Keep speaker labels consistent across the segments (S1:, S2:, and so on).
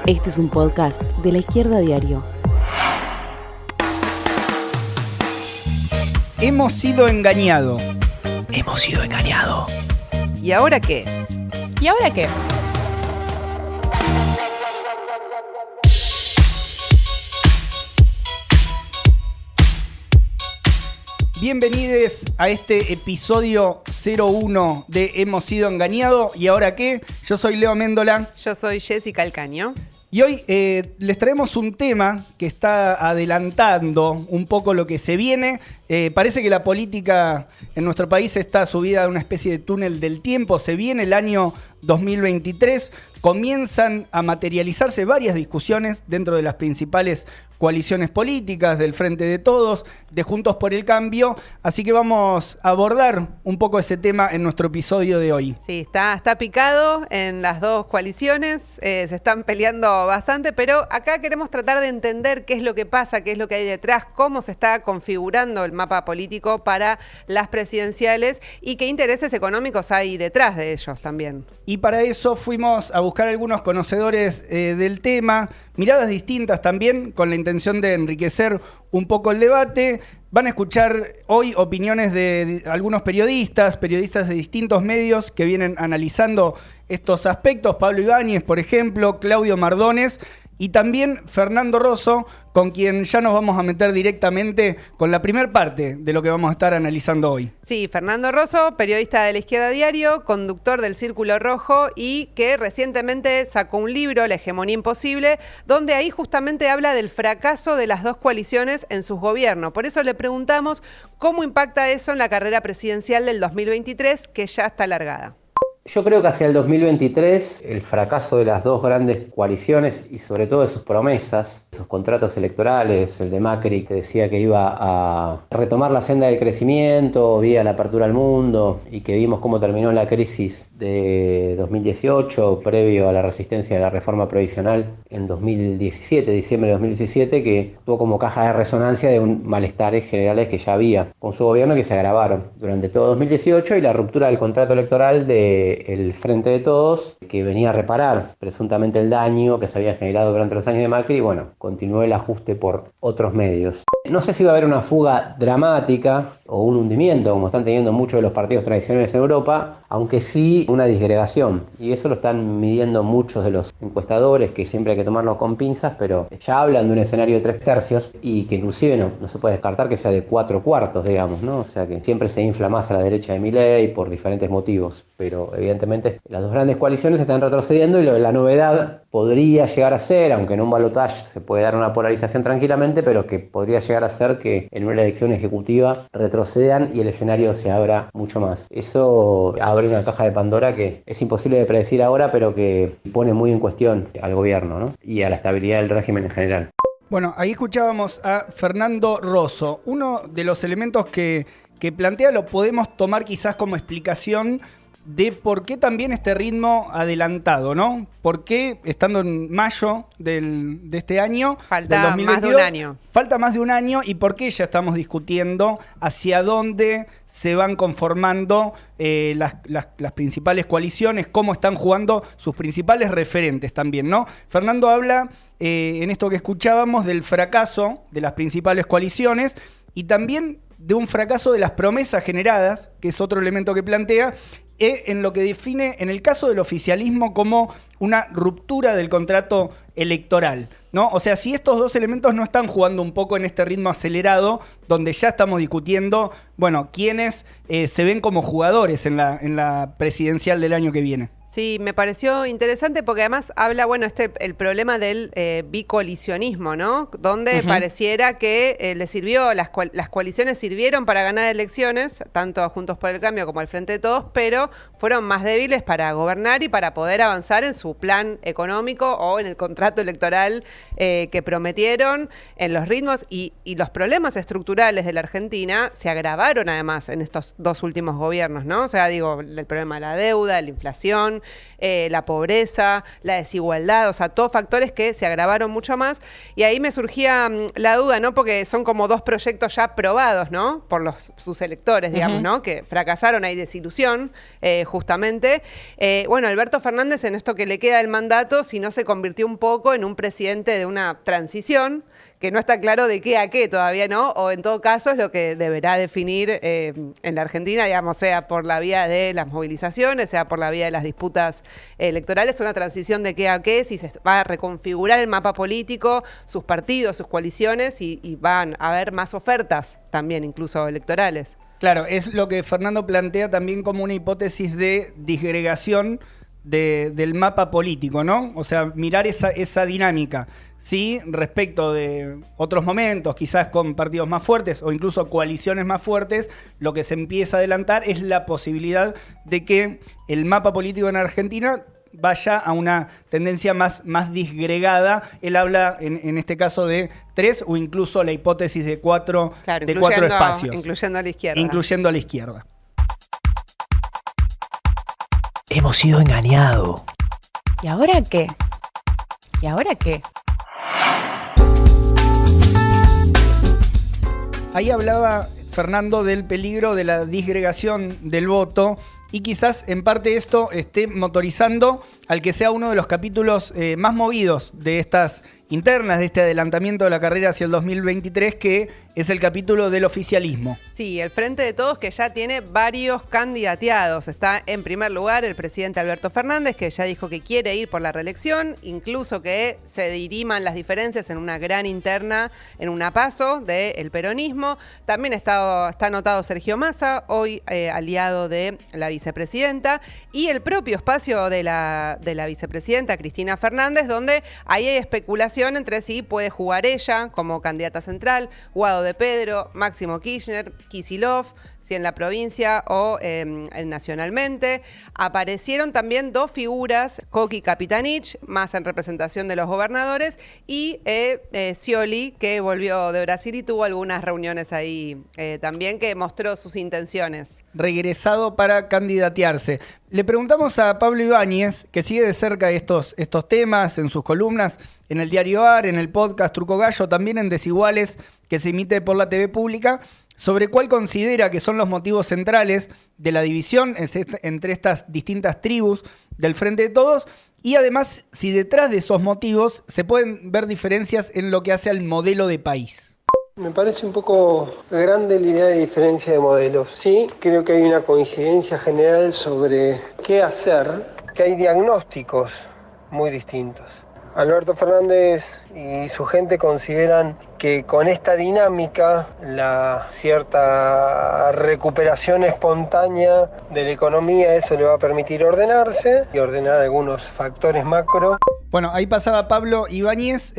S1: Este es un podcast de La Izquierda Diario.
S2: Hemos sido engañados.
S3: Hemos sido engañados.
S4: ¿Y ahora qué?
S5: ¿Y ahora qué?
S2: Bienvenidos a este episodio 01 de Hemos sido engañados. ¿Y ahora qué? Yo soy Leo Méndola.
S4: Yo soy Jessica Alcaño.
S2: Y hoy les traemos un tema que está adelantando un poco lo que se viene. Parece que la política en nuestro país está subida a una especie de túnel del tiempo. Se viene el año 2023. Comienzan a materializarse varias discusiones dentro de las principales coaliciones políticas, del Frente de Todos, de Juntos por el Cambio. Así que vamos a abordar un poco ese tema en nuestro episodio de hoy.
S4: Sí, está picado en las dos coaliciones, se están peleando bastante, pero acá queremos tratar de entender qué es lo que pasa, qué es lo que hay detrás, cómo se está configurando el mapa político para las presidenciales y qué intereses económicos hay detrás de ellos también.
S2: Y para eso fuimos a buscar algunos conocedores del tema, miradas distintas también, con la intención de enriquecer un poco el debate. Van a escuchar hoy opiniones de algunos periodistas de distintos medios que vienen analizando estos aspectos. Pablo Ibáñez, por ejemplo, Claudio Mardones y también Fernando Rosso, con quien ya nos vamos a meter directamente con la primer parte de lo que vamos a estar analizando hoy.
S4: Sí, Fernando Rosso, periodista de La Izquierda Diario, conductor del Círculo Rojo y que recientemente sacó un libro, La Hegemonía Imposible, donde ahí justamente habla del fracaso de las dos coaliciones en sus gobiernos. Por eso le preguntamos cómo impacta eso en la carrera presidencial del 2023, que ya está largada.
S6: Yo creo que hacia el 2023 el fracaso de las dos grandes coaliciones y sobre todo de sus promesas, sus contratos electorales, el de Macri que decía que iba a retomar la senda del crecimiento vía la apertura al mundo y que vimos cómo terminó la crisis de 2018 previo a la resistencia de la reforma provisional en 2017, diciembre de 2017, que tuvo como caja de resonancia de un malestares generales que ya había con su gobierno que se agravaron durante todo 2018 y la ruptura del contrato electoral del Frente de Todos, que venía a reparar presuntamente el daño que se había generado durante los años de Macri y bueno, continuó el ajuste por otros medios. No sé si va a haber una fuga dramática o un hundimiento, como están teniendo muchos de los partidos tradicionales en Europa, aunque sí una disgregación. Y eso lo están midiendo muchos de los encuestadores, que siempre hay que tomarlo con pinzas, pero ya hablan de un escenario de 3/3 y que inclusive no se puede descartar que sea de 4/4, digamos, ¿no? O sea que siempre se infla más a la derecha de Milei por diferentes motivos. Pero evidentemente las dos grandes coaliciones están retrocediendo y la novedad podría llegar a ser, aunque en un balotaje se puede dar una polarización tranquilamente, pero que podría llegar a ser que en una elección ejecutiva retrocedan y el escenario se abra mucho más. Eso abre una caja de Pandora que es imposible de predecir ahora, pero que pone muy en cuestión al gobierno, ¿no? Y a la estabilidad del régimen en general.
S2: Bueno, ahí escuchábamos a Fernando Rosso. Uno de los elementos que plantea lo podemos tomar quizás como explicación de por qué también este ritmo adelantado, ¿no? ¿Por qué, estando en mayo de este año,
S4: falta
S2: del 2022,
S4: más de un año?
S2: Falta más de un año y por qué ya estamos discutiendo hacia dónde se van conformando las principales coaliciones, cómo están jugando sus principales referentes también, ¿no? Fernando habla en esto que escuchábamos del fracaso de las principales coaliciones y también de un fracaso de las promesas generadas, que es otro elemento que plantea, en lo que define, en el caso del oficialismo, como una ruptura del contrato electoral, ¿no? O sea, si estos dos elementos no están jugando un poco en este ritmo acelerado, donde ya estamos discutiendo, bueno, quiénes se ven como jugadores en la presidencial del año que viene.
S4: Sí, me pareció interesante porque además habla, bueno, el problema del bicolisionismo, ¿no? Donde pareciera que le sirvió, las coaliciones sirvieron para ganar elecciones, tanto a Juntos por el Cambio como al Frente de Todos, pero fueron más débiles para gobernar y para poder avanzar en su plan económico o en el contrato electoral que prometieron, en los ritmos y los problemas estructurales de la Argentina se agravaron además en estos dos últimos gobiernos, ¿no? O sea, digo, el problema de la deuda, la inflación, la pobreza, la desigualdad, o sea, todos factores que se agravaron mucho más. Y ahí me surgía la duda, ¿no? Porque son como dos proyectos ya probados, ¿no? Por sus electores, digamos, ¿no? Que fracasaron, hay desilusión, justamente. Bueno, Alberto Fernández, en esto que le queda del mandato, si no se convirtió un poco en un presidente de una transición, que no está claro de qué a qué todavía, ¿no? O en todo caso es lo que deberá definir en la Argentina, digamos, sea por la vía de las movilizaciones, sea por la vía de las disputas electorales, una transición de qué a qué, si se va a reconfigurar el mapa político, sus partidos, sus coaliciones, y van a haber más ofertas también, incluso electorales.
S2: Claro, es lo que Fernando plantea también como una hipótesis de disgregación del mapa político, ¿no? O sea, mirar esa dinámica. Sí, respecto de otros momentos, quizás con partidos más fuertes o incluso coaliciones más fuertes, lo que se empieza a adelantar es la posibilidad de que el mapa político en Argentina vaya a una tendencia más disgregada. Él habla, en este caso, de 3 o incluso la hipótesis de 4,
S4: claro,
S2: de 4 espacios.
S4: Incluyendo a la izquierda.
S2: Incluyendo a la izquierda.
S3: Hemos sido engañados.
S5: ¿Y ahora qué? ¿Y ahora qué?
S2: Ahí hablaba Fernando del peligro de la disgregación del voto y quizás en parte esto esté motorizando al que sea uno de los capítulos más movidos de estas internas, de este adelantamiento de la carrera hacia el 2023, que es el capítulo del oficialismo.
S4: Sí, el Frente de Todos, que ya tiene varios candidateados. Está en primer lugar el presidente Alberto Fernández, que ya dijo que quiere ir por la reelección, incluso que se diriman las diferencias en una gran interna, en una PASO del peronismo. También está anotado Sergio Massa, hoy aliado de la vicepresidenta, y el propio espacio de la vicepresidenta Cristina Fernández, donde ahí hay especulación entre si puede jugar ella como candidata central, Guado de Pedro, Máximo Kirchner, Kicillof, si en la provincia o nacionalmente. Aparecieron también dos figuras, Coqui Capitanich, más en representación de los gobernadores, y Scioli, que volvió de Brasil y tuvo algunas reuniones ahí también, que mostró sus intenciones.
S2: Regresado para candidatearse. Le preguntamos a Pablo Ibáñez, que sigue de cerca estos temas en sus columnas, en el Diario AR, en el podcast Truco Gallo, también en Desiguales, que se emite por la TV pública, sobre cuál considera que son los motivos centrales de la división entre estas distintas tribus del Frente de Todos, y además si detrás de esos motivos se pueden ver diferencias en lo que hace al modelo de país.
S7: Me parece un poco grande la idea de diferencia de modelos. Sí, creo que hay una coincidencia general sobre qué hacer, que hay diagnósticos muy distintos. Alberto Fernández y su gente consideran que con esta dinámica, la cierta recuperación espontánea de la economía, eso le va a permitir ordenarse y ordenar algunos factores macro.
S2: Bueno, ahí pasaba Pablo Ibáñez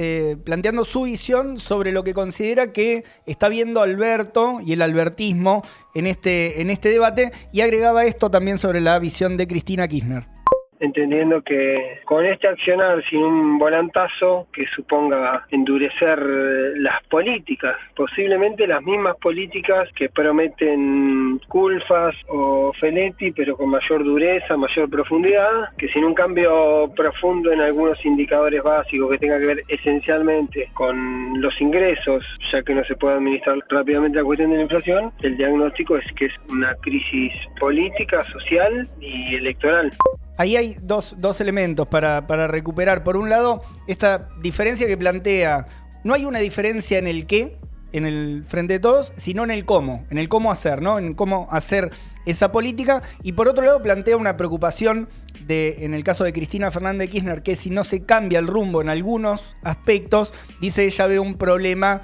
S2: planteando su visión sobre lo que considera que está viendo Alberto y el albertismo en este debate, y agregaba esto también sobre la visión de Cristina Kirchner.
S8: Entendiendo que con este accionar sin un volantazo que suponga endurecer las políticas, posiblemente las mismas políticas que prometen Culfas o Feletti, pero con mayor dureza, mayor profundidad, que sin un cambio profundo en algunos indicadores básicos que tenga que ver esencialmente con los ingresos, ya que no se puede administrar rápidamente la cuestión de la inflación, el diagnóstico es que es una crisis política, social y electoral.
S2: Ahí hay dos elementos para recuperar. Por un lado, esta diferencia que plantea, no hay una diferencia en el qué, en el Frente de Todos, sino en el cómo hacer, ¿no? En cómo hacer esa política. Y por otro lado, plantea una preocupación en el caso de Cristina Fernández de Kirchner, que si no se cambia el rumbo en algunos aspectos, dice ella, ve un problema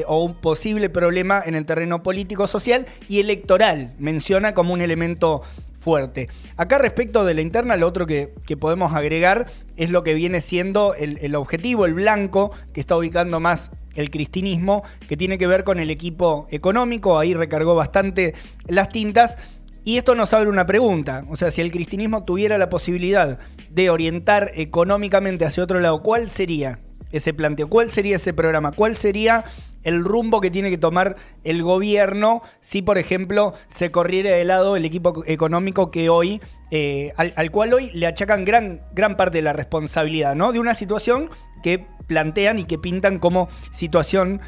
S2: o un posible problema en el terreno político, social y electoral. Menciona como un elemento fuerte. Acá respecto de la interna, lo otro que podemos agregar es lo que viene siendo el objetivo, el blanco que está ubicando más el cristinismo, que tiene que ver con el equipo económico. Ahí recargó bastante las tintas. Y esto nos abre una pregunta. O sea, si el cristinismo tuviera la posibilidad de orientar económicamente hacia otro lado, ¿cuál sería? ese planteo? ¿Cuál sería ese programa? ¿Cuál sería el rumbo que tiene que tomar el gobierno si, por ejemplo, se corriera de lado el equipo económico que hoy, al cual hoy le achacan gran parte de la responsabilidad, ¿no? De una situación que plantean y que pintan como situación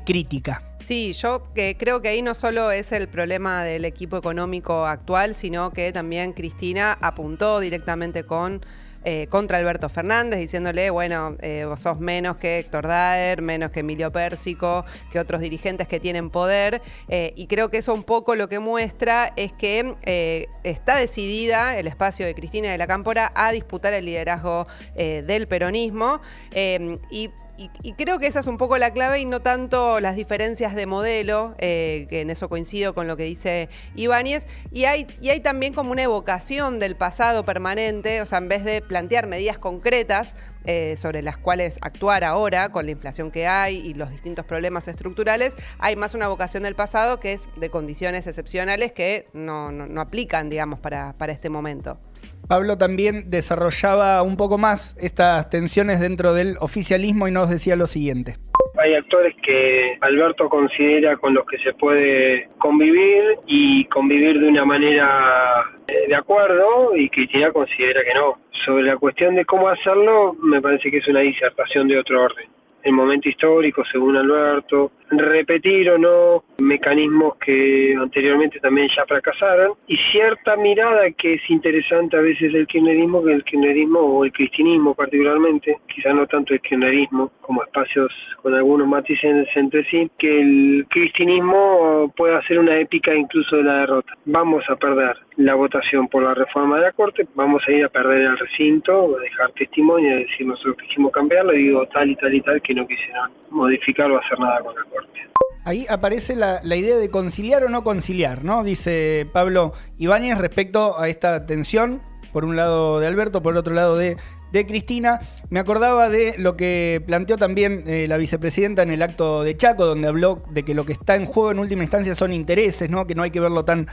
S2: crítica?
S4: Sí, yo creo que ahí no solo es el problema del equipo económico actual, sino que también Cristina apuntó directamente contra Alberto Fernández, diciéndole, bueno, vos sos menos que Héctor Daer, menos que Emilio Pérsico, que otros dirigentes que tienen poder, y creo que eso un poco lo que muestra es que está decidida el espacio de Cristina y de la Cámpora a disputar el liderazgo del peronismo, y creo que esa es un poco la clave y no tanto las diferencias de modelo, que en eso coincido con lo que dice Ibáñez, y hay también como una evocación del pasado permanente, o sea, en vez de plantear medidas concretas sobre las cuales actuar ahora con la inflación que hay y los distintos problemas estructurales, hay más una vocación del pasado que es de condiciones excepcionales que no aplican, digamos, para este momento.
S2: Pablo también desarrollaba un poco más estas tensiones dentro del oficialismo y nos decía lo siguiente.
S8: Hay actores que Alberto considera con los que se puede convivir y convivir de una manera de acuerdo, y Cristina considera que no. Sobre la cuestión de cómo hacerlo, me parece que es una disertación de otro orden. El momento histórico, según Alberto, repetir o no mecanismos que anteriormente también ya fracasaron, y cierta mirada que es interesante a veces del kirchnerismo, que el kirchnerismo o el cristinismo particularmente, quizás no tanto el kirchnerismo como espacios con algunos matices entre sí, que el cristinismo pueda hacer una épica incluso de la derrota. Vamos a perder la votación por la reforma de la Corte, vamos a ir a perder el recinto, a dejar testimonio, a decir nosotros quisimos cambiarlo, y digo tal y tal y tal que no quisieron modificar o hacer nada con la Corte.
S2: Ahí aparece la idea de conciliar o no conciliar, ¿no? Dice Pablo Ibáñez respecto a esta tensión, por un lado de Alberto, por otro lado de Cristina. Me acordaba de lo que planteó también la vicepresidenta en el acto de Chaco, donde habló de que lo que está en juego en última instancia son intereses, ¿no? Que no hay que verlo tan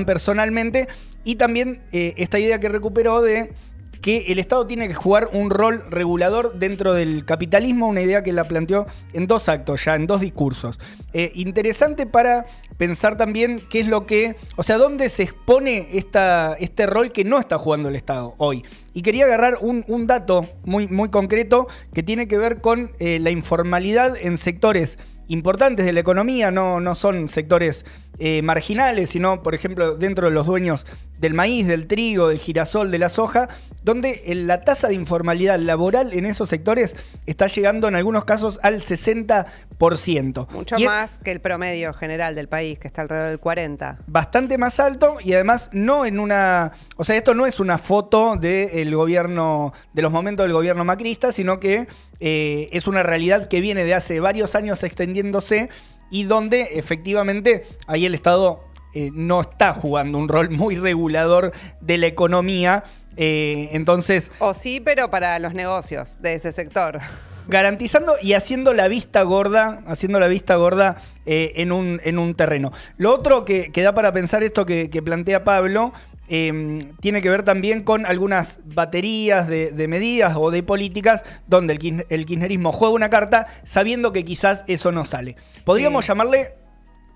S2: personalmente. Y también esta idea que recuperó de que el Estado tiene que jugar un rol regulador dentro del capitalismo, una idea que la planteó en 2 actos ya, en 2 discursos. Interesante para pensar también qué es lo que, o sea, dónde se expone este rol que no está jugando el Estado hoy. Y quería agarrar un dato muy concreto que tiene que ver con la informalidad en sectores importantes de la economía, no son sectores marginales, sino, por ejemplo, dentro de los dueños del maíz, del trigo, del girasol, de la soja, donde la tasa de informalidad laboral en esos sectores está llegando en algunos casos al 60%.
S4: Mucho más que el promedio general del país, que está alrededor del 40%.
S2: Bastante más alto, y además no en una... O sea, esto no es una foto del gobierno, de los momentos del gobierno macrista, sino que es una realidad que viene de hace varios años extendiéndose, y donde efectivamente ahí el Estado no está jugando un rol muy regulador de la economía. Entonces...
S4: O sí, pero para los negocios de ese sector.
S2: Garantizando y haciendo la vista gorda en un terreno. Lo otro que da para pensar esto que plantea Pablo, tiene que ver también con algunas baterías de medidas o de políticas donde el kirchnerismo juega una carta sabiendo que quizás eso no sale. Podríamos llamarle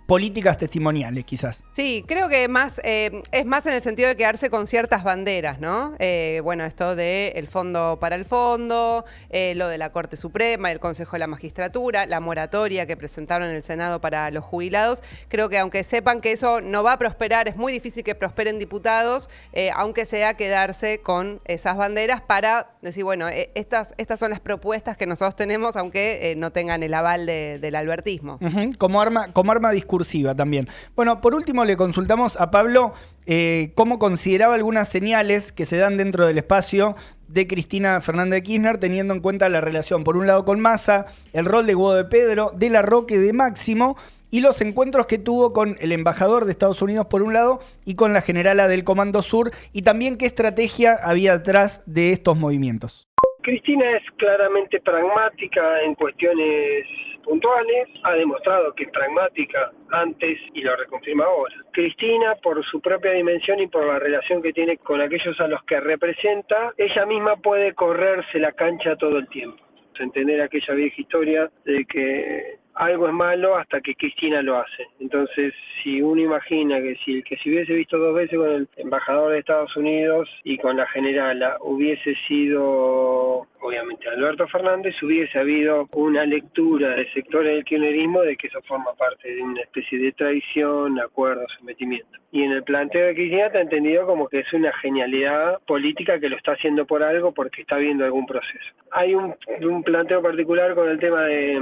S2: políticas testimoniales, quizás.
S4: Sí, creo que es más en el sentido de quedarse con ciertas banderas, ¿no? Bueno, esto de el fondo para el fondo, lo de la Corte Suprema, el Consejo de la Magistratura, la moratoria que presentaron en el Senado para los jubilados. Creo que aunque sepan que eso no va a prosperar, es muy difícil que prosperen diputados, aunque sea quedarse con esas banderas para decir, bueno, estas son las propuestas que nosotros tenemos, aunque no tengan el aval del albertismo.
S2: Uh-huh. Como arma discursiva también. Bueno, por último le consultamos a Pablo cómo consideraba algunas señales que se dan dentro del espacio de Cristina Fernández de Kirchner, teniendo en cuenta la relación, por un lado, con Massa, el rol de Guado de Pedro, de la Roque, de Máximo, y los encuentros que tuvo con el embajador de Estados Unidos, por un lado, y con la generala del Comando Sur, y también qué estrategia había detrás de estos movimientos.
S8: Cristina es claramente pragmática en cuestiones puntuales, ha demostrado que es pragmática antes y lo reconfirma ahora. Cristina, por su propia dimensión y por la relación que tiene con aquellos a los que representa, ella misma puede correrse la cancha todo el tiempo. entender aquella vieja historia de que algo es malo hasta que Cristina lo hace. Entonces, si uno imagina que si hubiese visto 2 veces con el embajador de Estados Unidos y con la generala hubiese sido, obviamente, Alberto Fernández, hubiese habido una lectura de sectores del kirchnerismo de que eso forma parte de una especie de traición, acuerdo, sometimiento. Y en el planteo de Cristina está entendido como que es una genialidad política que lo está haciendo por algo porque está viendo algún proceso. Hay un planteo particular con el tema de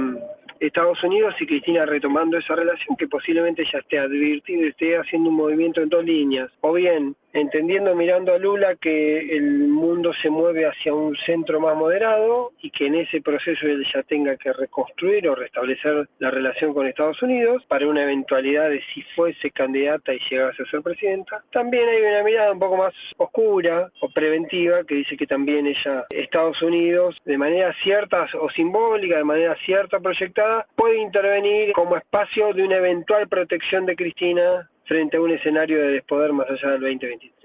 S8: Estados Unidos y Cristina retomando esa relación que posiblemente ya esté advirtiendo, esté haciendo un movimiento en 2 líneas, o bien entendiendo, mirando a Lula, que el mundo se mueve hacia un centro más moderado y que en ese proceso él ya tenga que reconstruir o restablecer la relación con Estados Unidos para una eventualidad de si fuese candidata y llegase a ser presidenta. También hay una mirada un poco más oscura o preventiva que dice que también Estados Unidos, de manera cierta o simbólica, de manera cierta proyectada, puede intervenir como espacio de una eventual protección de Cristina frente a un escenario de despoder más allá del 2023.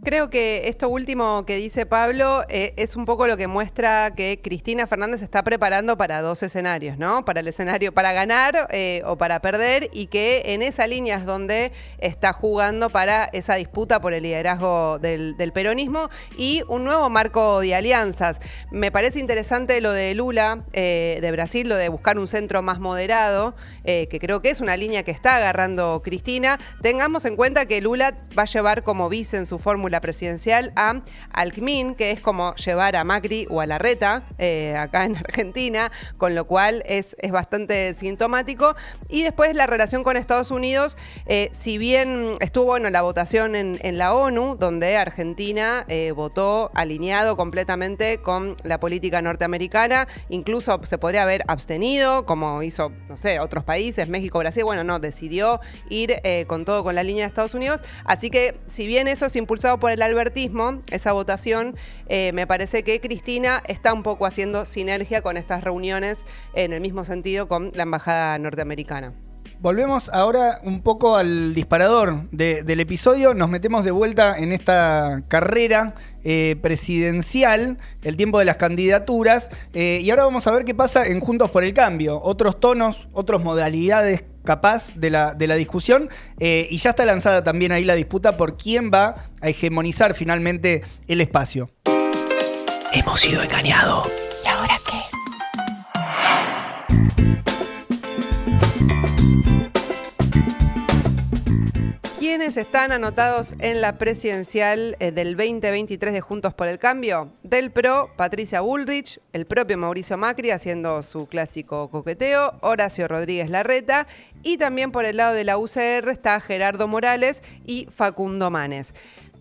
S4: Creo que esto último que dice Pablo es un poco lo que muestra que Cristina Fernández se está preparando para 2 escenarios, ¿no? Para el escenario para ganar o para perder, y que en esa línea es donde está jugando para esa disputa por el liderazgo del peronismo y un nuevo marco de alianzas. Me parece interesante lo de Lula, de Brasil, lo de buscar un centro más moderado, que creo que es una línea que está agarrando Cristina. Tengamos en cuenta que Lula va a llevar como vice en su fórmula presidencial a Alckmin, que es como llevar a Macri o a Larreta acá en Argentina, con lo cual es bastante sintomático. Y después la relación con Estados Unidos, si bien estuvo la votación en la ONU, donde Argentina votó alineado completamente con la política norteamericana, incluso se podría haber abstenido, como hizo, no sé, otros países, México, Brasil, decidió ir con todo con la línea de Estados Unidos. Así que, si bien eso es impulsado por el albertismo, esa votación, me parece que Cristina está un poco haciendo sinergia con estas reuniones en el mismo sentido con la embajada norteamericana.
S2: Volvemos ahora un poco al disparador del episodio, nos metemos de vuelta en esta carrera presidencial, el tiempo de las candidaturas, y ahora vamos a ver qué pasa en Juntos por el Cambio, otros tonos, otras modalidades capaz de la discusión, y ya está lanzada también ahí la disputa por quién va a hegemonizar finalmente el espacio.
S3: Hemos sido engañados.
S5: ¿Y ahora qué?
S4: ¿Quiénes están anotados en la presidencial del 2023 de Juntos por el Cambio? Del PRO, Patricia Bullrich, el propio Mauricio Macri haciendo su clásico coqueteo, Horacio Rodríguez Larreta, y también por el lado de la UCR está Gerardo Morales y Facundo Manes.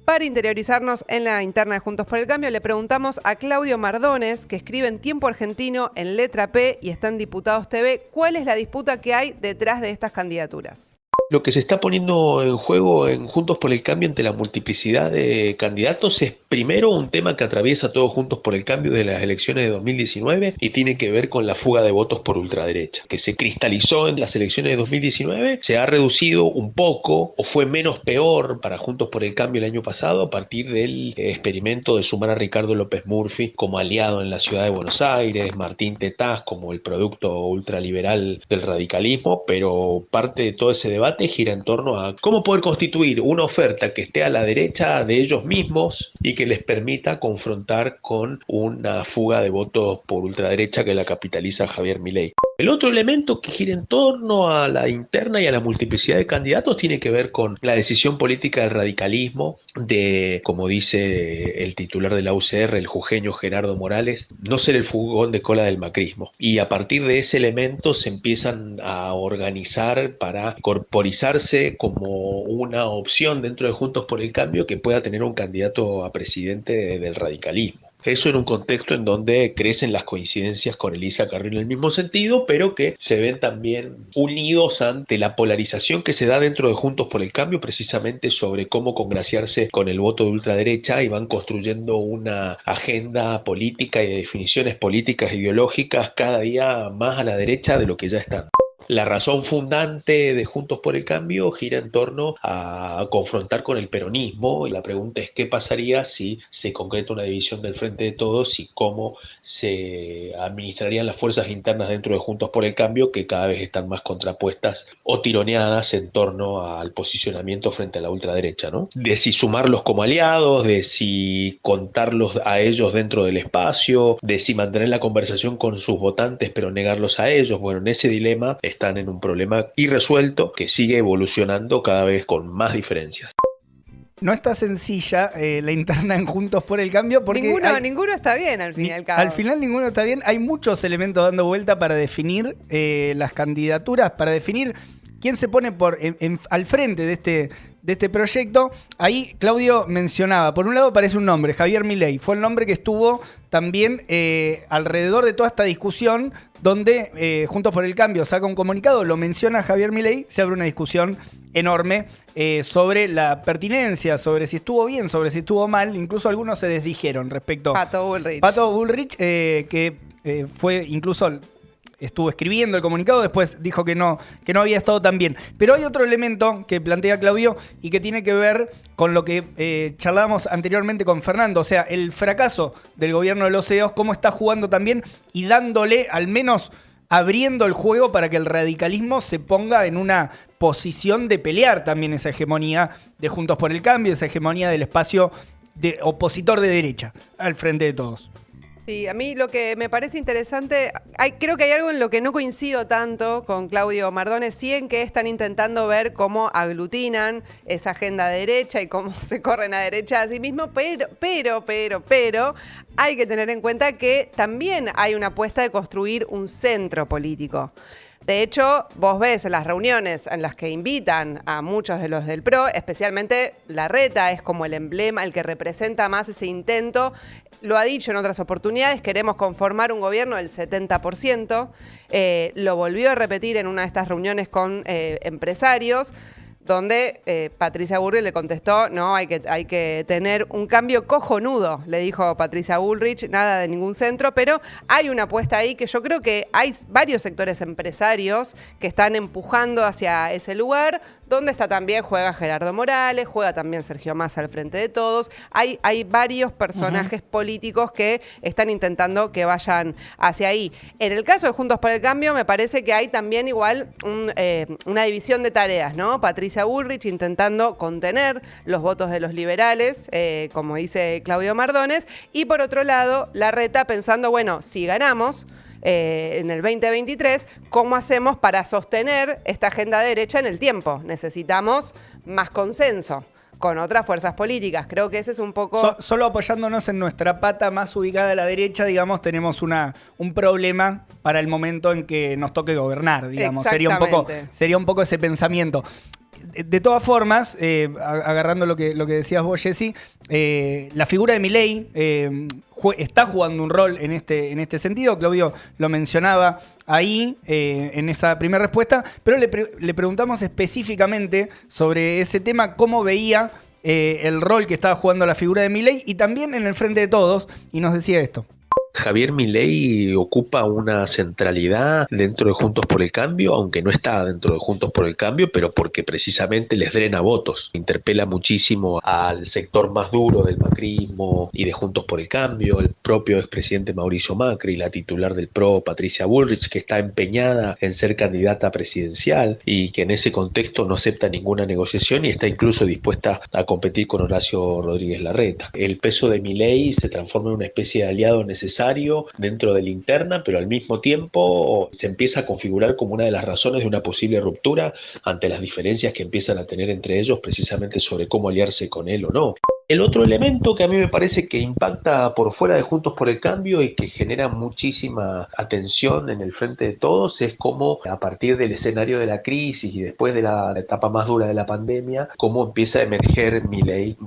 S4: Para interiorizarnos en la interna de Juntos por el Cambio, le preguntamos a Claudio Mardones, que escribe en Tiempo Argentino en Letra P y está en Diputados TV, ¿cuál es la disputa que hay detrás de estas candidaturas?
S9: Lo que se está poniendo en juego en Juntos por el Cambio ante la multiplicidad de candidatos es primero un tema que atraviesa todo Juntos por el Cambio de las elecciones de 2019 y tiene que ver con la fuga de votos por ultraderecha, que se cristalizó en las elecciones de 2019, se ha reducido un poco o fue menos peor para Juntos por el Cambio el año pasado a partir del experimento de sumar a Ricardo López Murphy como aliado en la ciudad de Buenos Aires, Martín Tetaz como el producto ultraliberal del radicalismo, pero parte de todo ese debate gira en torno a cómo poder constituir una oferta que esté a la derecha de ellos mismos y que les permita confrontar con una fuga de votos por ultraderecha que la capitaliza Javier Milei. El otro elemento que gira en torno a la interna y a la multiplicidad de candidatos tiene que ver con la decisión política del radicalismo de, como dice el titular de la UCR, el jujeño Gerardo Morales, no ser el fugón de cola del macrismo. Y a partir de ese elemento se empiezan a organizar para corporizarse como una opción dentro de Juntos por el Cambio que pueda tener un candidato a presidente del radicalismo. Eso en un contexto en donde crecen las coincidencias con Elisa Carrió en el mismo sentido, pero que se ven también unidos ante la polarización que se da dentro de Juntos por el Cambio, precisamente sobre cómo congraciarse con el voto de ultraderecha, y van construyendo una agenda política y de definiciones políticas e ideológicas cada día más a la derecha de lo que ya están. La razón fundante de Juntos por el Cambio gira en torno a confrontar con el peronismo, y la pregunta es qué pasaría si se concreta una división del Frente de Todos y cómo se administrarían las fuerzas internas dentro de Juntos por el Cambio, que cada vez están más contrapuestas o tironeadas en torno al posicionamiento frente a la ultraderecha, ¿no? De si sumarlos como aliados, de si contarlos a ellos dentro del espacio, de si mantener la conversación con sus votantes pero negarlos a ellos. Bueno, en ese dilema están en un problema irresuelto que sigue evolucionando cada vez con más diferencias.
S2: No está sencilla la interna en Juntos por el Cambio porque
S4: ninguno está bien al fin y al cabo.
S2: Al final ninguno está bien. Hay muchos elementos dando vuelta para definir las candidaturas, para definir quién se pone al frente de este proyecto. Ahí Claudio mencionaba, por un lado aparece un nombre, Javier Milei. Fue el nombre que estuvo también alrededor de toda esta discusión, donde Juntos por el Cambio saca un comunicado, lo menciona Javier Milei, se abre una discusión enorme sobre la pertinencia, sobre si estuvo bien, sobre si estuvo mal. Incluso algunos se desdijeron respecto a Pato Bullrich, que fue incluso... estuvo escribiendo el comunicado, después dijo que no había estado tan bien. Pero hay otro elemento que plantea Claudio y que tiene que ver con lo que charlábamos anteriormente con Fernando, o sea, el fracaso del gobierno de los CEOs, cómo está jugando también y dándole, al menos abriendo el juego para que el radicalismo se ponga en una posición de pelear también esa hegemonía de Juntos por el Cambio, esa hegemonía del espacio de opositor de derecha al Frente de Todos.
S4: Sí, a mí lo que me parece interesante, creo que hay algo en lo que no coincido tanto con Claudio Mardones, sí en que están intentando ver cómo aglutinan esa agenda de derecha y cómo se corren a derecha a sí mismos, pero hay que tener en cuenta que también hay una apuesta de construir un centro político. De hecho, vos ves en las reuniones en las que invitan a muchos de los del PRO, especialmente Larreta es como el emblema, el que representa más ese intento. Lo ha dicho en otras oportunidades, queremos conformar un gobierno del 70%. Lo volvió a repetir en una de estas reuniones con empresarios, donde Patricia Bullrich le contestó, no, hay que tener un cambio cojonudo, le dijo Patricia Bullrich, nada de ningún centro, pero hay una apuesta ahí que yo creo que hay varios sectores empresarios que están empujando hacia ese lugar, donde juega Gerardo Morales, juega también Sergio Massa al Frente de Todos, hay varios personajes políticos que están intentando que vayan hacia ahí. En el caso de Juntos por el Cambio, me parece que hay también igual una división de tareas, ¿no? Patricia Bullrich intentando contener los votos de los liberales, como dice Claudio Mardones, y por otro lado, Larreta pensando, bueno, si ganamos en el 2023, ¿cómo hacemos para sostener esta agenda de derecha en el tiempo? Necesitamos más consenso con otras fuerzas políticas. Creo que ese es un poco...
S2: Solo apoyándonos en nuestra pata más ubicada a la derecha, digamos, tenemos un problema para el momento en que nos toque gobernar, digamos. Sería un poco ese pensamiento. De todas formas, agarrando lo que decías vos, Jessy, la figura de Milei está jugando un rol en este sentido. Claudio lo mencionaba ahí en esa primera respuesta, pero le preguntamos específicamente sobre ese tema, cómo veía el rol que estaba jugando la figura de Milei y también en el Frente de Todos, y nos decía esto.
S9: Javier Milei ocupa una centralidad dentro de Juntos por el Cambio, aunque no está dentro de Juntos por el Cambio, pero porque precisamente les drena votos. Interpela muchísimo al sector más duro del macrismo y de Juntos por el Cambio, el propio expresidente Mauricio Macri, la titular del PRO, Patricia Bullrich, que está empeñada en ser candidata presidencial y que en ese contexto no acepta ninguna negociación y está incluso dispuesta a competir con Horacio Rodríguez Larreta. El peso de Milei se transforma en una especie de aliado necesario dentro de la interna, pero al mismo tiempo se empieza a configurar como una de las razones de una posible ruptura ante las diferencias que empiezan a tener entre ellos precisamente sobre cómo aliarse con él o no. El otro elemento que a mí me parece que impacta por fuera de Juntos por el Cambio y que genera muchísima atención en el Frente de Todos es cómo a partir del escenario de la crisis y después de la etapa más dura de la pandemia, cómo empieza a emerger Milei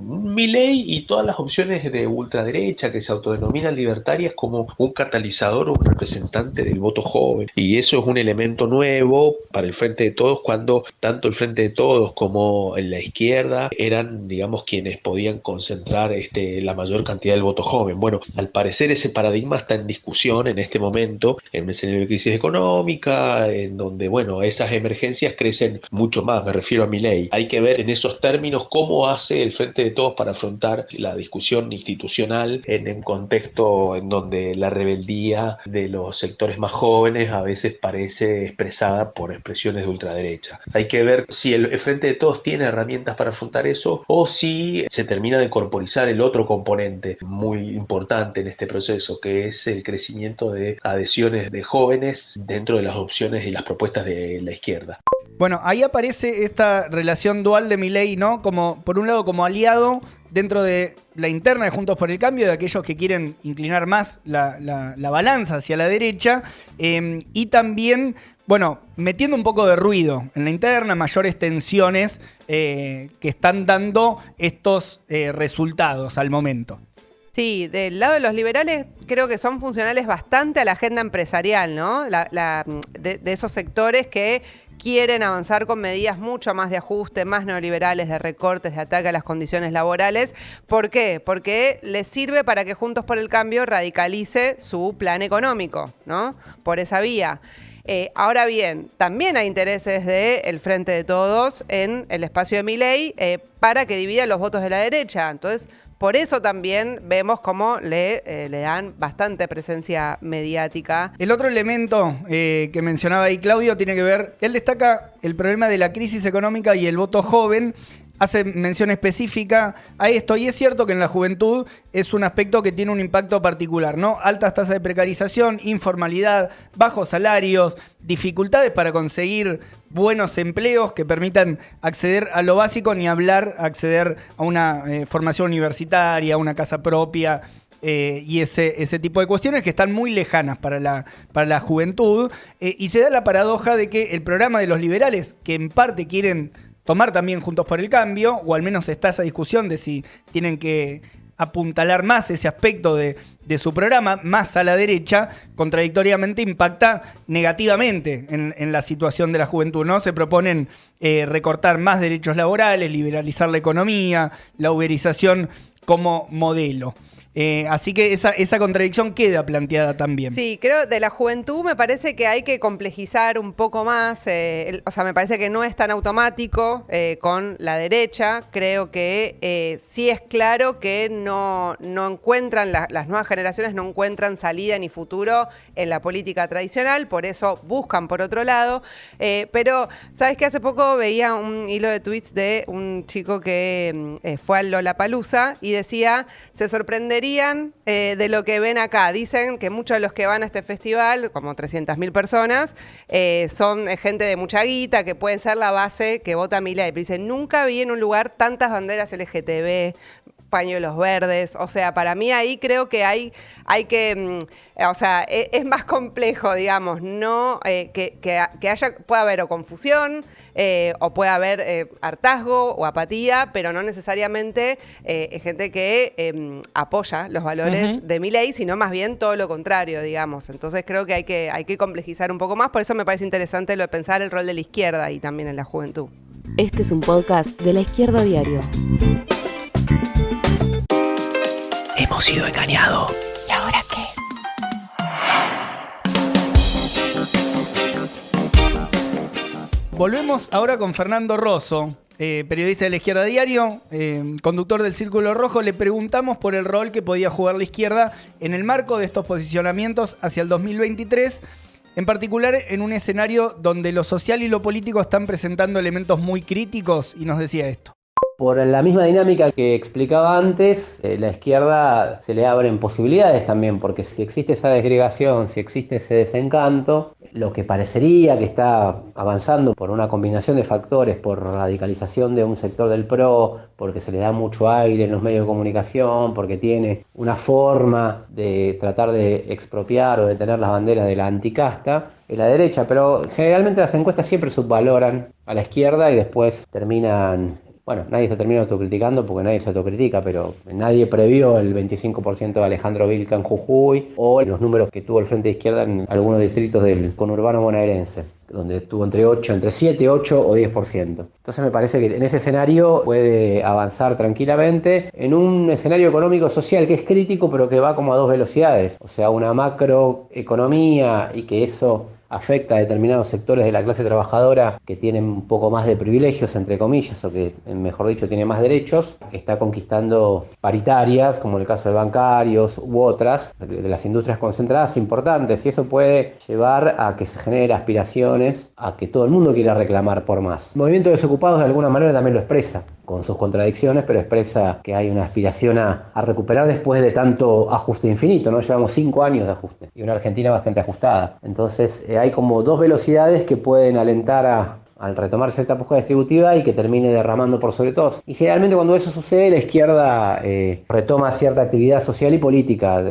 S9: y todas las opciones de ultraderecha que se autodenominan libertarias como un catalizador o un representante del voto joven. Y eso es un elemento nuevo para el Frente de Todos cuando tanto el Frente de Todos como la izquierda eran, digamos, quienes podían concentrar la mayor cantidad del voto joven. Bueno, al parecer ese paradigma está en discusión en este momento, en un escenario de crisis económica, en donde, bueno, esas emergencias crecen mucho más, me refiero a Milei. Hay que ver en esos términos cómo hace el Frente de Todos para afrontar la discusión institucional en un contexto en donde la rebeldía de los sectores más jóvenes a veces parece expresada por expresiones de ultraderecha. Hay que ver si el Frente de Todos tiene herramientas para afrontar eso o si se termina de corporizar el otro componente muy importante en este proceso, que es el crecimiento de adhesiones de jóvenes dentro de las opciones y las propuestas de la izquierda.
S2: Bueno, ahí aparece esta relación dual de Milei, ¿no? Como, por un lado, como aliado dentro de la interna de Juntos por el Cambio, de aquellos que quieren inclinar más la balanza hacia la derecha, y también, bueno, metiendo un poco de ruido en la interna, mayores tensiones que están dando estos resultados al momento.
S4: Sí, del lado de los liberales creo que son funcionales bastante a la agenda empresarial, ¿no? De esos sectores que quieren avanzar con medidas mucho más de ajuste, más neoliberales, de recortes, de ataque a las condiciones laborales. ¿Por qué? Porque les sirve para que Juntos por el Cambio radicalice su plan económico, ¿no? Por esa vía. Ahora bien, también hay intereses del Frente de Todos en el espacio de Milei para que divida los votos de la derecha. Entonces, por eso también vemos cómo le dan bastante presencia mediática.
S2: El otro elemento que mencionaba ahí Claudio tiene que ver, él destaca el problema de la crisis económica y el voto joven, hace mención específica a esto, y es cierto que en la juventud es un aspecto que tiene un impacto particular, ¿no? Altas tasas de precarización, informalidad, bajos salarios, dificultades para conseguir buenos empleos que permitan acceder a lo básico, ni hablar acceder a una formación universitaria, a una casa propia, y ese tipo de cuestiones que están muy lejanas para la juventud. Y se da la paradoja de que el programa de los liberales, que en parte quieren tomar también Juntos por el Cambio, o al menos está esa discusión de si tienen que apuntalar más ese aspecto de su programa, más a la derecha, contradictoriamente impacta negativamente en la situación de la juventud, ¿no? Se proponen recortar más derechos laborales, liberalizar la economía, la uberización como modelo. Así que esa contradicción queda planteada también.
S4: Sí, creo de la juventud me parece que hay que complejizar un poco más, o sea, me parece que no es tan automático con la derecha. Creo que sí es claro que no encuentran, las nuevas generaciones no encuentran salida ni futuro en la política tradicional, por eso buscan por otro lado. Pero, ¿sabes qué? Hace poco veía un hilo de tweets de un chico que fue al Lollapalooza y decía, se sorprendería de lo que ven acá. Dicen que muchos de los que van a este festival, como 300.000 personas, son gente de mucha guita, que pueden ser la base que vota Milei. Pero dicen, nunca vi en un lugar tantas banderas LGTB, pañuelos verdes. O sea, para mí ahí creo que hay que, o sea, es más complejo, digamos, no pueda haber o confusión, o puede haber hartazgo o apatía, pero no necesariamente gente que apoya los valores de Milei, sino más bien todo lo contrario, digamos. Entonces creo que hay que complejizar un poco más, por eso me parece interesante lo de pensar el rol de la izquierda y también en la juventud.
S1: Este es un podcast de La Izquierda Diario.
S3: Hemos sido engañados.
S5: ¿Y ahora qué?
S2: Volvemos ahora con Fernando Rosso, periodista de La Izquierda Diario, conductor del Círculo Rojo. Le preguntamos por el rol que podía jugar la izquierda en el marco de estos posicionamientos hacia el 2023, en particular en un escenario donde lo social y lo político están presentando elementos muy críticos, y nos decía esto.
S6: Por la misma dinámica que explicaba antes, la izquierda se le abren posibilidades también, porque si existe esa desgregación, si existe ese desencanto, lo que parecería que está avanzando por una combinación de factores, por radicalización de un sector del PRO, porque se le da mucho aire en los medios de comunicación, porque tiene una forma de tratar de expropiar o de tener las banderas de la anticasta, es la derecha, pero generalmente las encuestas siempre subvaloran a la izquierda y después terminan... Bueno, nadie se termina autocriticando porque nadie se autocritica, pero nadie previó el 25% de Alejandro Vilca en Jujuy o los números que tuvo el Frente de Izquierda en algunos distritos del conurbano bonaerense. donde estuvo entre 7, 8 o 10%. Entonces me parece que en ese escenario puede avanzar tranquilamente en un escenario económico-social que es crítico, pero que va como a dos velocidades. O sea, una macroeconomía y que eso afecta a determinados sectores de la clase trabajadora que tienen un poco más de privilegios, entre comillas, o que, mejor dicho, tienen más derechos, está conquistando paritarias, como en el caso de bancarios u otras, de las industrias concentradas importantes, y eso puede llevar a que se generen aspiraciones, a que todo el mundo quiera reclamar por más. El movimiento de desocupados de alguna manera también lo expresa, con sus contradicciones, pero expresa que hay una aspiración a recuperar después de tanto ajuste infinito, ¿no? Llevamos 5 años de ajuste y una Argentina bastante ajustada. Entonces hay como dos velocidades que pueden alentar al retomar cierta puja distributiva y que termine derramando por sobre todos. Y generalmente cuando eso sucede, la izquierda retoma cierta actividad social y política.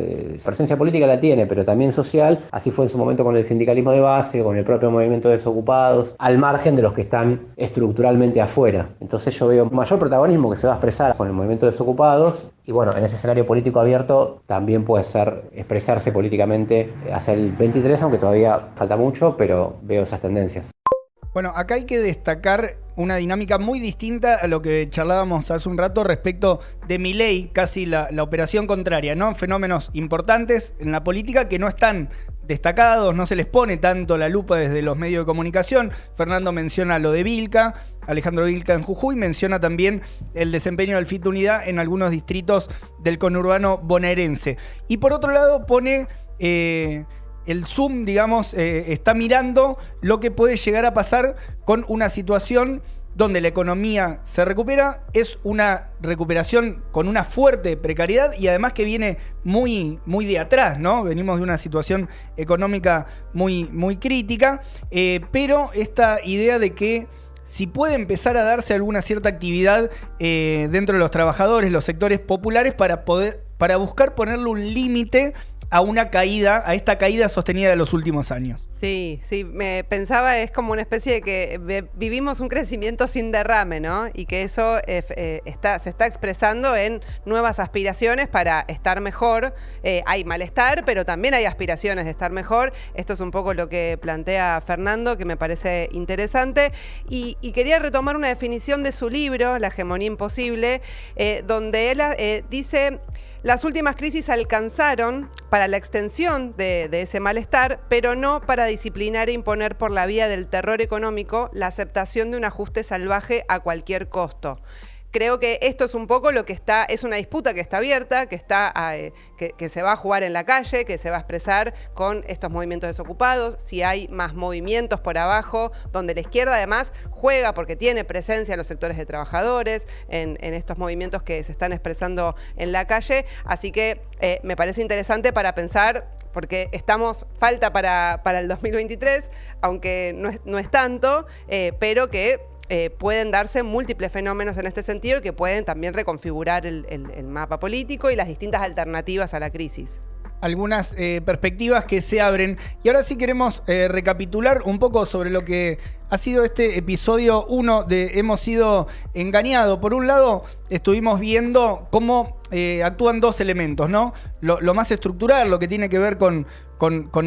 S6: Presencia política la tiene, pero también social. Así fue en su momento con el sindicalismo de base, con el propio movimiento de desocupados, al margen de los que están estructuralmente afuera. Entonces yo veo mayor protagonismo que se va a expresar con el movimiento de desocupados. Y bueno, en ese escenario político abierto también puede ser expresarse políticamente hacia el 23, aunque todavía falta mucho, pero veo esas tendencias.
S2: Bueno, acá hay que destacar una dinámica muy distinta a lo que charlábamos hace un rato respecto de Milei, casi la operación contraria, ¿no? Fenómenos importantes en la política que no están destacados, no se les pone tanto la lupa desde los medios de comunicación. Fernando menciona lo de Vilca, Alejandro Vilca en Jujuy, menciona también el desempeño del FIT Unidad en algunos distritos del conurbano bonaerense. Y por otro lado pone... el Zoom, digamos, está mirando lo que puede llegar a pasar con una situación donde la economía se recupera. Es una recuperación con una fuerte precariedad y además que viene muy, muy de atrás, ¿no? Venimos de una situación económica muy, muy crítica, pero esta idea de que si puede empezar a darse alguna cierta actividad dentro de los trabajadores, los sectores populares, para buscar ponerle un límite a una caída, a esta caída sostenida de los últimos años.
S4: Sí, me pensaba, es como una especie de que vivimos un crecimiento sin derrame, ¿no? Y que eso se está expresando en nuevas aspiraciones para estar mejor. Hay malestar, pero también hay aspiraciones de estar mejor. Esto es un poco lo que plantea Fernando, que me parece interesante. Y quería retomar una definición de su libro, La hegemonía imposible, donde él dice... Las últimas crisis alcanzaron para la extensión de ese malestar, pero no para disciplinar e imponer por la vía del terror económico la aceptación de un ajuste salvaje a cualquier costo. Creo que esto es un poco lo que es una disputa que está abierta, que se va a jugar en la calle, que se va a expresar con estos movimientos desocupados, si hay más movimientos por abajo, donde la izquierda además juega porque tiene presencia en los sectores de trabajadores, en estos movimientos que se están expresando en la calle. Así que me parece interesante para pensar, porque falta para el 2023, aunque no es tanto, pero que pueden darse múltiples fenómenos en este sentido y que pueden también reconfigurar el mapa político y las distintas alternativas a la crisis.
S2: Algunas perspectivas que se abren. Y ahora sí queremos recapitular un poco sobre lo que ha sido este episodio 1 de Hemos sido engañados. Por un lado, estuvimos viendo cómo actúan dos elementos, ¿no? Lo más estructural, lo que tiene que ver con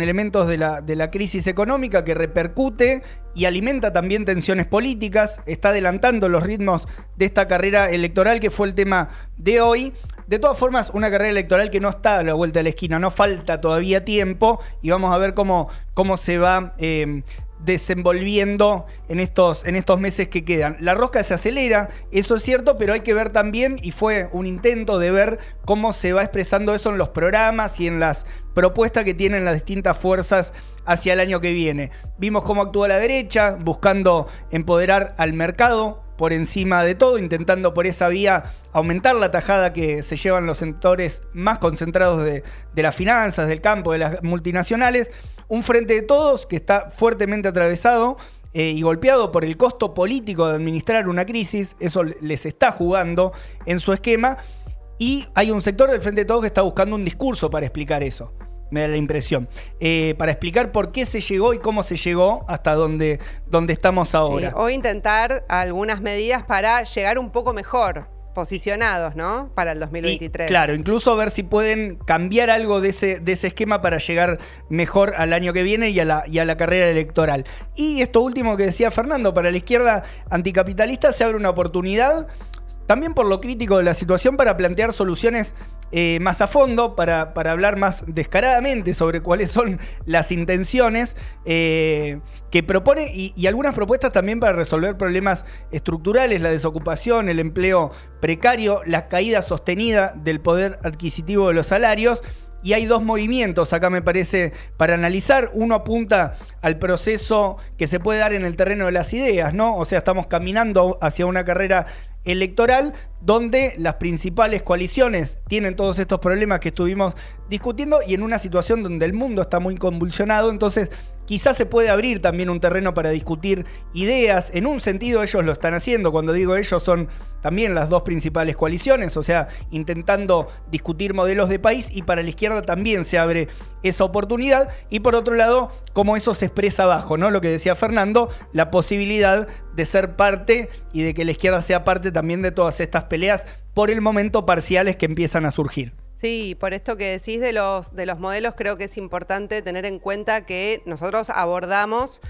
S2: elementos de la crisis económica que repercute y alimenta también tensiones políticas, está adelantando los ritmos de esta carrera electoral que fue el tema de hoy. De todas formas, una carrera electoral que no está a la vuelta de la esquina, no falta todavía tiempo y vamos a ver cómo se va desenvolviendo en estos meses que quedan. La rosca se acelera, eso es cierto, pero hay que ver también, y fue un intento de ver cómo se va expresando eso en los programas y en las propuestas que tienen las distintas fuerzas hacia el año que viene. Vimos cómo actúa la derecha, buscando empoderar al mercado por encima de todo, intentando por esa vía aumentar la tajada que se llevan los sectores más concentrados de las finanzas, del campo, de las multinacionales. Un frente de todos que está fuertemente atravesado y golpeado por el costo político de administrar una crisis. Eso les está jugando en su esquema. Y hay un sector del frente de todos que está buscando un discurso para explicar eso. Me da la impresión. Para explicar por qué se llegó y cómo se llegó hasta donde estamos ahora.
S4: Sí, o intentar algunas medidas para llegar un poco mejor. posicionados, ¿no? Para el 2023.
S2: Y, claro, incluso ver si pueden cambiar algo de ese esquema para llegar mejor al año que viene y a la carrera electoral. Y esto último que decía Fernando, para la izquierda anticapitalista se abre una oportunidad, también por lo crítico de la situación, para plantear soluciones más a fondo, para hablar más descaradamente sobre cuáles son las intenciones que propone y algunas propuestas también para resolver problemas estructurales, la desocupación, el empleo precario, la caída sostenida del poder adquisitivo de los salarios. Y hay dos movimientos acá, me parece, para analizar. Uno apunta al proceso que se puede dar en el terreno de las ideas, ¿no? O sea, estamos caminando hacia una carrera electoral donde las principales coaliciones tienen todos estos problemas que estuvimos discutiendo y en una situación donde el mundo está muy convulsionado. Entonces quizás se puede abrir también un terreno para discutir ideas. En un sentido ellos lo están haciendo. Cuando digo ellos, son también las dos principales coaliciones, o sea, intentando discutir modelos de país, y para la izquierda también se abre esa oportunidad. Y por otro lado, como eso se expresa abajo, ¿no? Lo que decía Fernando, la posibilidad de ser parte y de que la izquierda sea parte también de todas estas peleas, por el momento parciales, que empiezan a surgir.
S4: Sí, por esto que decís de los modelos, creo que es importante tener en cuenta que nosotros abordamos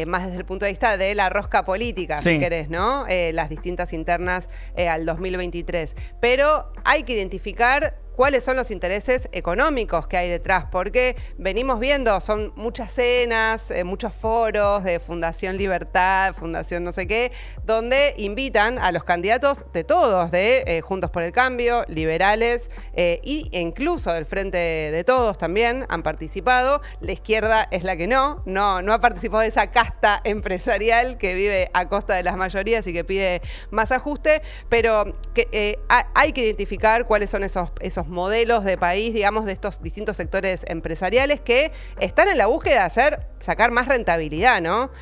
S4: más desde el punto de vista de la rosca política, si querés, ¿no? Las distintas internas al 2023. Pero hay que identificar cuáles son los intereses económicos que hay detrás, porque venimos viendo, son muchas cenas, muchos foros de Fundación Libertad, Fundación no sé qué, donde invitan a los candidatos de todos, de Juntos por el Cambio, liberales e incluso del Frente de Todos también han participado. La izquierda es la que no ha participado de esa casta empresarial que vive a costa de las mayorías y que pide más ajuste, pero que, hay que identificar cuáles son esos modelos de país, digamos, de estos distintos sectores empresariales que están en la búsqueda de sacar más rentabilidad, ¿no?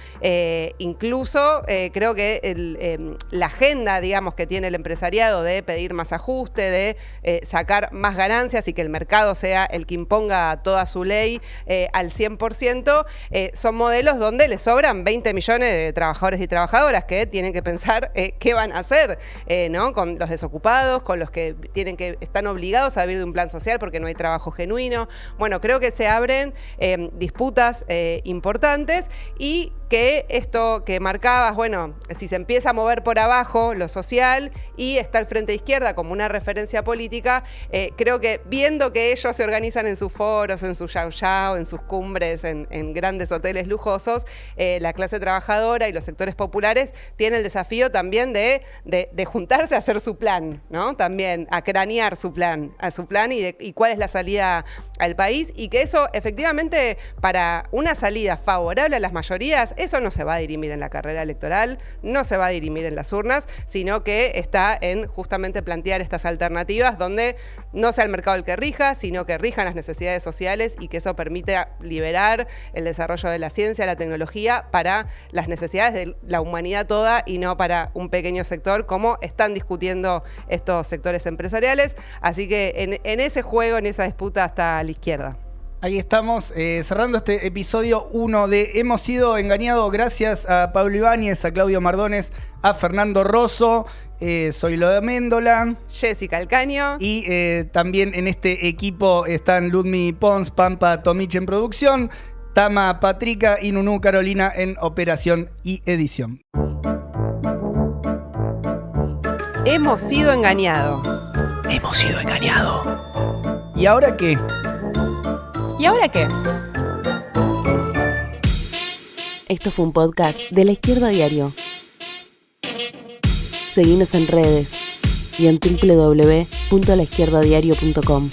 S4: Incluso creo que la agenda, digamos, que tiene el empresariado de pedir más ajuste, de sacar más ganancias y que el mercado sea el que imponga toda su ley al 100%, son modelos donde les sobran 20 millones de trabajadores y trabajadoras que tienen que pensar qué van a hacer, ¿no? Con los desocupados, con los que están obligados a vivir de un plan social porque no hay trabajo genuino. Bueno, creo que se abren disputas importantes, y que esto que marcabas, bueno, si se empieza a mover por abajo lo social y está el Frente de Izquierda como una referencia política, creo que viendo que ellos se organizan en sus foros, en su yao yao, en sus cumbres, en grandes hoteles lujosos, la clase trabajadora y los sectores populares tienen el desafío también de juntarse a hacer su plan, ¿no? También a cranear su plan y cuál es la salida al país, y que eso efectivamente, para una salida favorable a las mayorías, eso no se va a dirimir en la carrera electoral, no se va a dirimir en las urnas, sino que está en justamente plantear estas alternativas donde no sea el mercado el que rija, sino que rijan las necesidades sociales, y que eso permite liberar el desarrollo de la ciencia, la tecnología, para las necesidades de la humanidad toda y no para un pequeño sector, como están discutiendo estos sectores empresariales. Así que en ese juego, en esa disputa, está la izquierda.
S2: Ahí estamos cerrando este episodio 1 de Hemos sido engañados. Gracias a Pablo Ibáñez, a Claudio Mardones, a Fernando Rosso. Soy Lo de Méndola,
S4: Jessica Alcaño,
S2: y también en este equipo están Ludmi Pons, Pampa Tomich en producción, Tama Patrica y Nunú Carolina en operación y edición.
S4: Hemos sido engañados.
S3: Hemos sido engañados.
S2: ¿Y ahora qué?
S5: ¿Y ahora qué?
S1: Esto fue un podcast de La Izquierda Diario. Seguinos en redes y en www.laizquierdadiario.com.